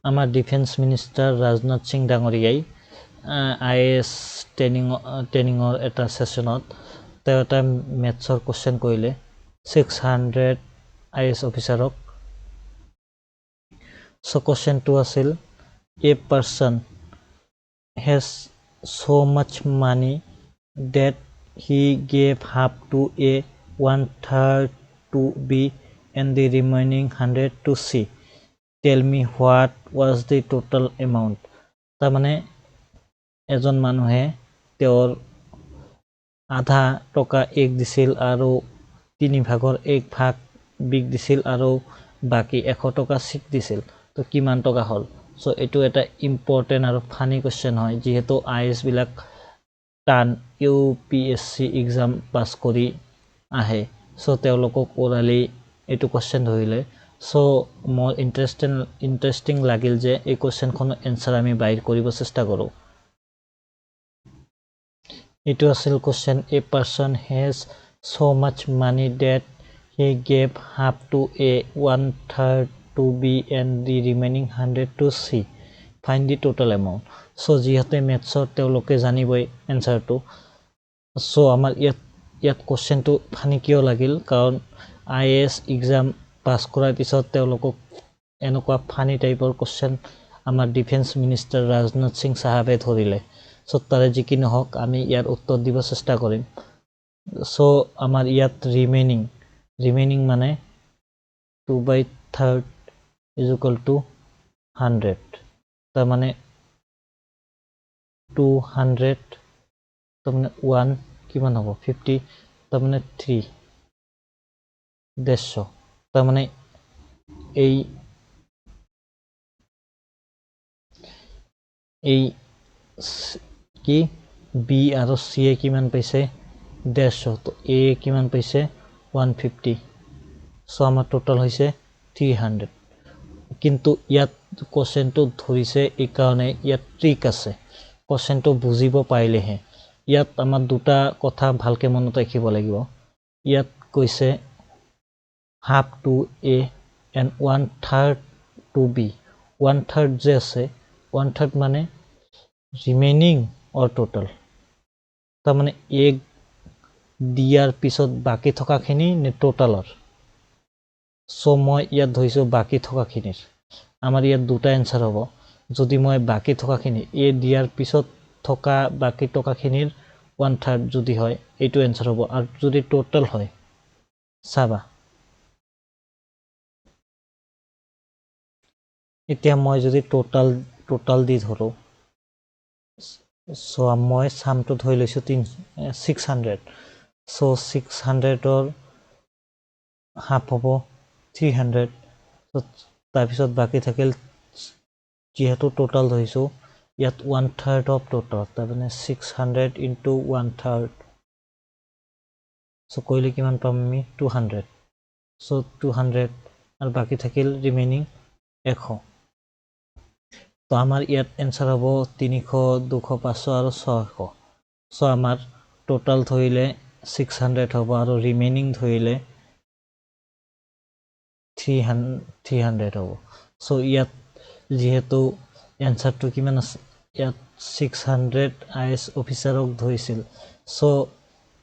আমাৰ defence minister Rajnath Singh ডাঙৰীয়াই IAS ট্ৰেইনিঙৰ এটা সেশনত তেওঁ এটা মেথছৰ কোৱেশ্চন কৰিলে 600 IAS অফিচাৰক so question 2 আছিল a person has so much money that he gave half to a 1/3 to B and the remaining 100 to C. Tell me what was the total amount. তাৰ মানে এজন মানুহে তেওঁৰ আধা টকা এক দিছিল আৰু 3/1 ভাগ বিক দিছিল আৰু বাকি 100 টকা সিক দিছিল তো কিমান টকা হল সো এটো এটা ইম্পৰ্টেন্ট আৰু ফানি কোৱেশ্চন হয় যেহেতু IAS বিলাক টান UPSC এক্সাম পাস কৰি আহে সো তেওঁলোকক ওৰালি এটো কোৱেশ্চন ধৰিলে সো মোৰ ইন্টাৰেস্টিং লাগিল যে এই কোৱেশ্চনখনৰ এনসাৰ আমি বাইৰ কৰিব চেষ্টা কৰো এটো আছিল question a person has so much money that he gave half to a 1/3 to B and the remaining 100 to C. Find the total amount. So যিহেতু মেথছত তেওঁলোকে জানিবই এনসারটো সো আমাৰ ইয়াত কোৱেশ্চনটো ফানি কিয় লাগিল কাৰণ IAS এক্সাম পাস কৰাৰ পিছত তেওঁলোকক এনেকুৱা ফানি টাইপৰ কোৱেশ্চন আমাৰ ডিফেন্স মিনিষ্টাৰ ৰাজনাথ সিং সাহেবে ধৰিলে সো তাৰে যি কি নহওক আমি ইয়াৰ উত্তৰ দিব চেষ্টা কৰিম সো আমাৰ ইয়াত ৰিমেইনিং মানে 2/3 is equal to 100 তাৰ মানে 200 তাৰ মানে 1 কিমান হ'ব 50 তাৰ মানে 3 150 তাৰ মানে এই কি B আৰু C এ কিমান পাইছে 150 তো A কিমান পাইছে 150 সো আমাৰ টোটাল হৈছে 300 কিন্তু ইয়াত কোৱেশ্চনটো ধৰিছে এই কাৰণে ইয়াত ট্ৰিক আছে কোৱেশ্চনটো বুজিব পাৰিলেহে ইয়াত আমাৰ দুটা কথা ভালকে মনত ৰাখিব লাগিব ইয়াত কৈছে half to A and 1/3 to B 1/3 যে আছে 1/3 মানে রিমেইনিং অর টোটাল তাৰ মানে এক দিয়াৰ পিছত বাকি থকাখিনি নে টোটালৰ সো মই ইয়াত ধৰিছো বাকি থকাখিনিৰ আমাৰ ইয়াত দুটা এনসাৰ হ'ব যদি মই বাকি থকাখিনি এ দিয়াৰ পিছত থকা বাকি টকাখিনিৰ 1/3 যদি হয় এইটো এনসাৰ হ'ব আৰু যদি টোটাল হয় চাবা এতিয়া মই যদি টোটাল দি ধৰো সো মই সামটো ধৰি লৈছো 600 সো 600 ৰ হাফ হ'ব 300 সো তাৰ পিছত বাকি থাকিল যেহেতু টোটাল ধৰিছো ইয়াত 1/3 অফ টোটাল তাৰ মানে 600 into 1/3 সো কইলে কিমান পাম আমি 200 সো 200 আৰু বাকি থাকিল ৰিমেইনিং 100 তো আমাৰ ইয়াত এনসাৰ হ'ব 300 200 500 আৰু 600 সো আমাৰ টোটাল ধৰিলে 600 হ'ব আৰু ৰিমেইনিং ধৰিলে 300 হ'ব সো ইয়াত যেহেতু এনসাৰটো কিমান আছে ইয়াত 600 IAS অফিচাৰক ধৰিছিল সো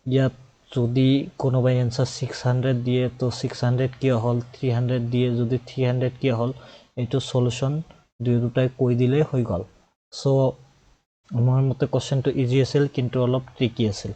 ইয়াত যদি কোনোবাই এনসার 600 দিয়ে তো 600 কিয় হল 300 দিয়ে যদি 300 কিয় হল এইটো সলিউশন দুটাই কৈ দিলে হৈ গল সো আমার মতে কোশ্চেনটো ইজি আছিল কিন্তু অলপ ট্ৰিকি আছিল